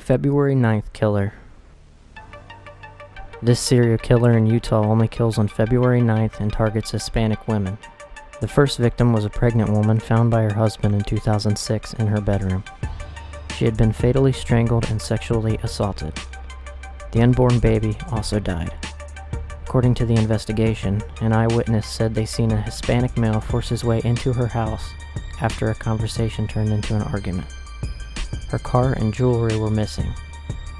February 9th killer. This serial killer in Utah only kills on February 9th and targets Hispanic women. The first victim was a pregnant woman found by her husband in 2006 in her bedroom. She had been fatally strangled and sexually assaulted. The unborn baby also died. According to the investigation, an eyewitness said they seen a Hispanic male force his way into her house after a conversation turned into an argument. Her car and jewelry were missing.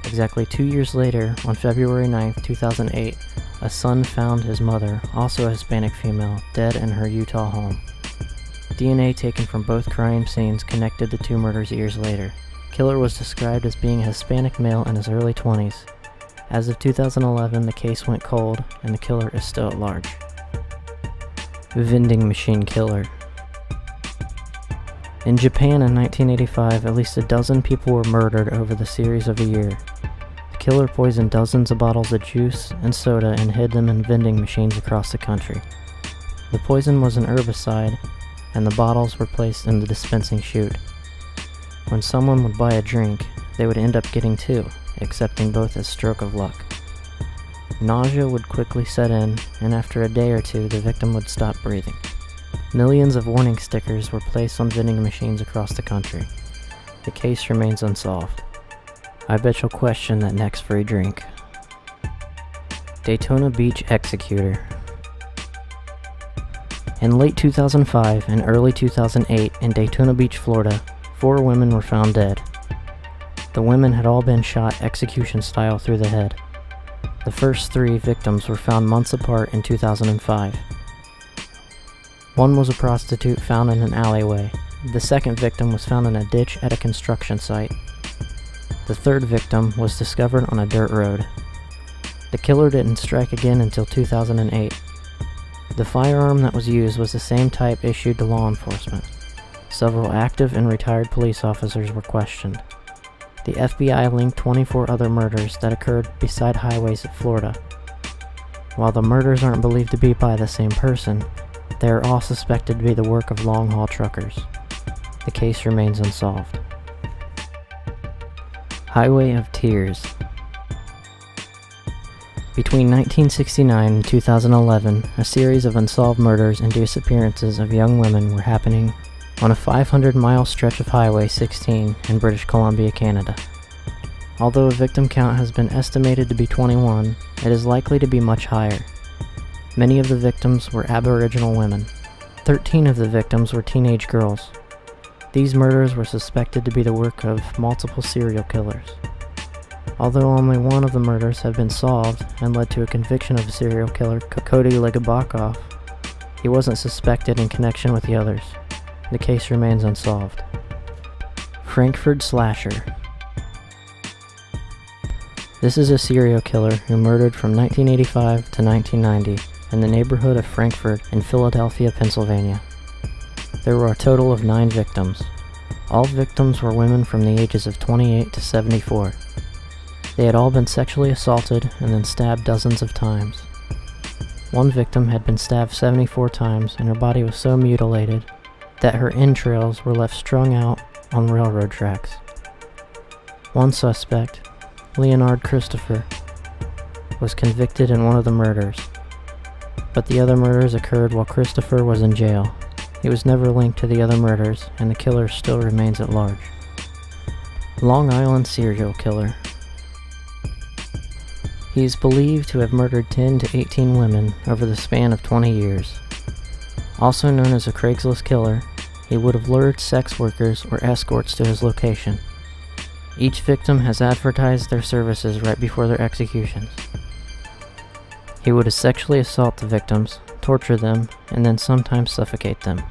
Exactly 2 years later, on February 9, 2008, a son found his mother, also a Hispanic female, dead in her Utah home. DNA taken from both crime scenes connected the two murders years later. Killer was described as being a Hispanic male in his early 20s. As of 2011, the case went cold, and the killer is still at large. Vending machine killer. In Japan in 1985, at least a dozen people were murdered over the series of a year. The killer poisoned dozens of bottles of juice and soda and hid them in vending machines across the country. The poison was an herbicide, and the bottles were placed in the dispensing chute. When someone would buy a drink, they would end up getting two, accepting both as stroke of luck. Nausea would quickly set in, and after a day or two, the victim would stop breathing. Millions of warning stickers were placed on vending machines across the country. The case remains unsolved. I bet you'll question that next free drink. Daytona Beach executor. In late 2005 and early 2008 in Daytona Beach, Florida, 4 women were found dead. The women had all been shot execution style through the head. The first 3 victims were found months apart in 2005. One was a prostitute found in an alleyway. The second victim was found in a ditch at a construction site. The third victim was discovered on a dirt road. The killer didn't strike again until 2008. The firearm that was used was the same type issued to law enforcement. Several active and retired police officers were questioned. The FBI linked 24 other murders that occurred beside highways of Florida. While the murders aren't believed to be by the same person, they are all suspected to be the work of long-haul truckers. The case remains unsolved. Highway of Tears. Between 1969 and 2011, a series of unsolved murders and disappearances of young women were happening on a 500-mile stretch of Highway 16 in British Columbia, Canada. Although a victim count has been estimated to be 21, it is likely to be much higher. Many of the victims were Aboriginal women. 13 of the victims were teenage girls. These murders were suspected to be the work of multiple serial killers. Although only one of the murders have been solved and led to a conviction of a serial killer, Cody Legabakov, he wasn't suspected in connection with the others. The case remains unsolved. Frankfurt Slasher. This is a serial killer who murdered from 1985 to 1990 in the neighborhood of Frankfurt in Philadelphia, Pennsylvania. There were a total of 9 victims. All victims were women from the ages of 28 to 74. They had all been sexually assaulted and then stabbed dozens of times. One victim had been stabbed 74 times, and her body was so mutilated that her entrails were left strung out on railroad tracks. One suspect, Leonard Christopher, was convicted in one of the murders, but the other murders occurred while Christopher was in jail. He was never linked to the other murders, and the killer still remains at large. Long Island serial killer. He is believed to have murdered 10 to 18 women over the span of 20 years. Also known as a Craigslist killer, he would have lured sex workers or escorts to his location. Each victim has advertised their services right before their executions. He would sexually assault the victims, torture them, and then sometimes suffocate them.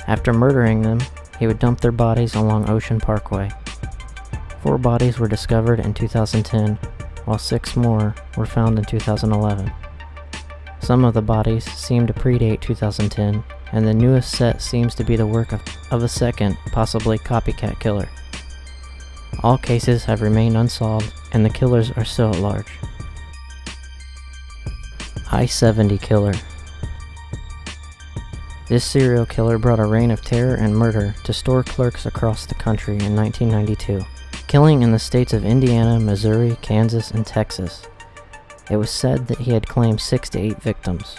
After murdering them, he would dump their bodies along Ocean Parkway. 4 bodies were discovered in 2010, while 6 more were found in 2011. Some of the bodies seem to predate 2010, and the newest set seems to be the work of a second, possibly copycat killer. All cases have remained unsolved, and the killers are still at large. I-70 killer. This serial killer brought a reign of terror and murder to store clerks across the country in 1992. killing in the states of Indiana, Missouri, Kansas, and Texas. It was said that he had claimed 6 to 8 victims.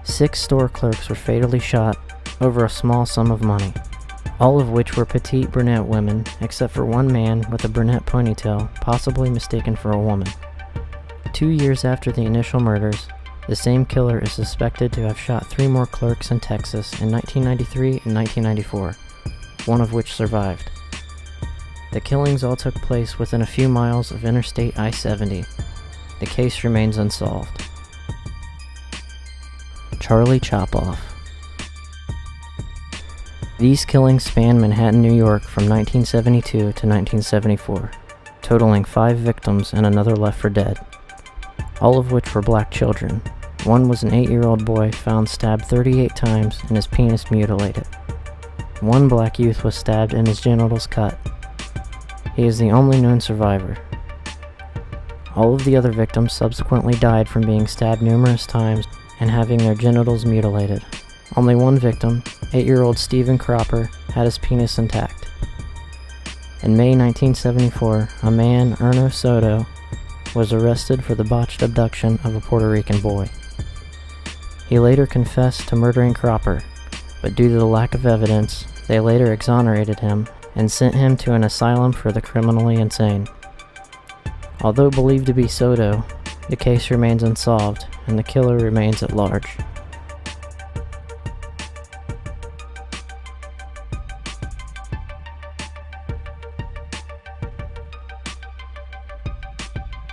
6 store clerks were fatally shot over a small sum of money, all of which were petite brunette women, except for one man with a brunette ponytail, possibly mistaken for a woman. 2 years after the initial murders, the same killer is suspected to have shot 3 more clerks in Texas in 1993 and 1994, one of which survived. The killings all took place within a few miles of Interstate I-70. The case remains unsolved. Charlie Chopoff. These killings span Manhattan, New York from 1972 to 1974, totaling 5 victims and another left for dead, all of which were black children. One was an 8-year-old boy found stabbed 38 times and his penis mutilated. One black youth was stabbed and his genitals cut. He is the only known survivor. All of the other victims subsequently died from being stabbed numerous times and having their genitals mutilated. Only one victim, 8-year-old Stephen Cropper, had his penis intact. In May 1974, a man, Erno Soto, was arrested for the botched abduction of a Puerto Rican boy. He later confessed to murdering Cropper, but due to the lack of evidence, they later exonerated him and sent him to an asylum for the criminally insane. Although believed to be Soto, the case remains unsolved and the killer remains at large.